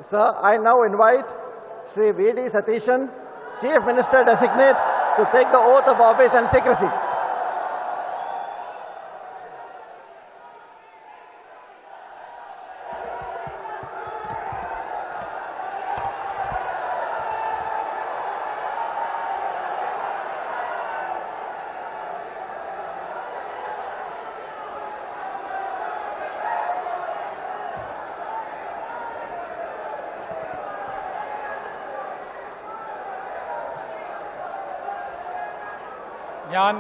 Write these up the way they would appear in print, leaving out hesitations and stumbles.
Sir, I now invite Sri V.D. Satishan, Chief Minister Designate, to take the oath of office and secrecy. ഞാൻ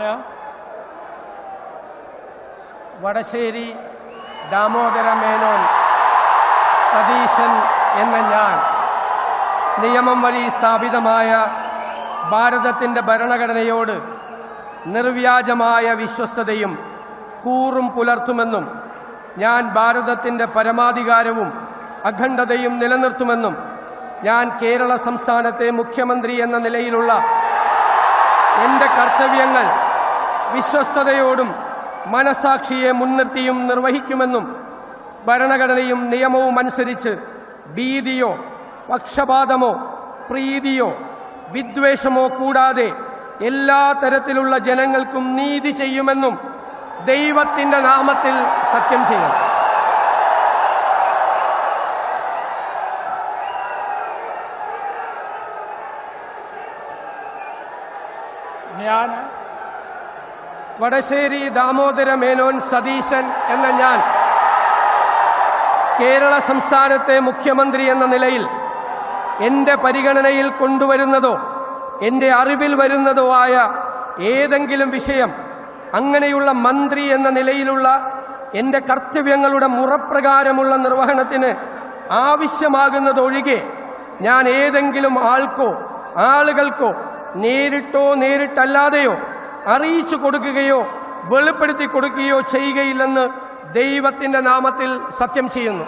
വടശ്ശേരി ദാമോദര മേനോൻ സതീശൻ എന്ന ഞാൻ നിയമം വഴി സ്ഥാപിതമായ ഭാരതത്തിൻ്റെ ഭരണഘടനയോട് നിർവ്യാജമായ വിശ്വസ്തതയും കൂറും പുലർത്തുമെന്നും ഞാൻ ഭാരതത്തിൻ്റെ പരമാധികാരവും അഖണ്ഡതയും നിലനിർത്തുമെന്നും ഞാൻ കേരള സംസ്ഥാനത്തെ മുഖ്യമന്ത്രി എന്ന നിലയിലുള്ള എന്റെ കർത്തവ്യങ്ങൾ വിശ്വസ്തയോടും മനസാക്ഷിയെ മുൻനിർത്തിയും നിർവഹിക്കുമെന്നും ഭരണഘടനയും നിയമവും അനുസരിച്ച് ഭീതിയോ പക്ഷപാതമോ പ്രീതിയോ വിദ്വേഷമോ കൂടാതെ എല്ലാ തരത്തിലുള്ള ജനങ്ങൾക്കും നീതി ചെയ്യുമെന്നും ദൈവത്തിന്റെ നാമത്തിൽ സത്യം ചെയ്യും. ഞാൻ വടശ്ശേരി ദാമോദര മേനോൻ സതീശൻ എന്ന ഞാൻ കേരള സംസ്ഥാനത്തെ മുഖ്യമന്ത്രി എന്ന നിലയിൽ എന്റെ പരിഗണനയിൽ കൊണ്ടുവരുന്നതോ എന്റെ അറിവിൽ വരുന്നതോ ആയ ഏതെങ്കിലും വിഷയം അങ്ങനെയുള്ള മന്ത്രി എന്ന നിലയിലുള്ള എന്റെ കർത്തവ്യങ്ങളുടെ മുറപ്രകാരമുള്ള നിർവഹണത്തിന് ആവശ്യമാകുന്നതൊഴികെ ഞാൻ ഏതെങ്കിലും ആൾക്കോ ആളുകൾക്കോ നേരിട്ടോ നേരിട്ടല്ലാതെയോ അറിയിച്ചു കൊടുക്കുകയോ വെളിപ്പെടുത്തി കൊടുക്കുകയോ ചെയ്യുകയില്ലെന്ന് ദൈവത്തിന്റെ നാമത്തിൽ സത്യം ചെയ്യുന്നു.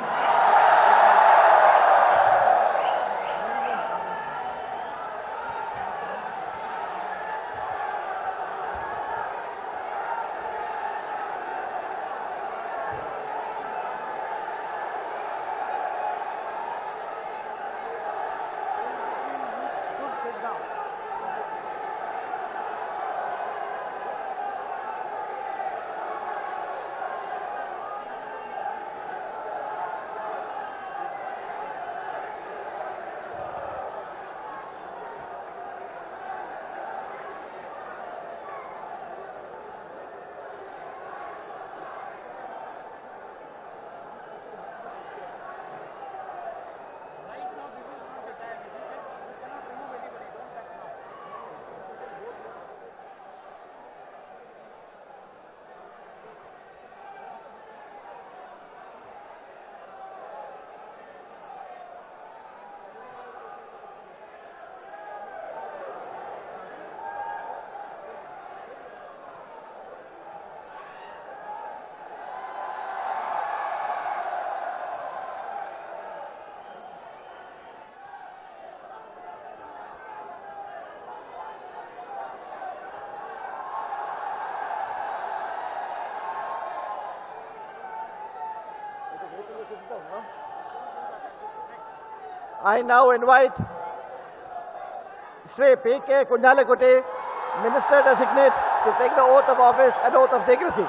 I now invite Sri P.K. Kunjalakutti, Minister Designate, to take the oath of office and oath of secrecy.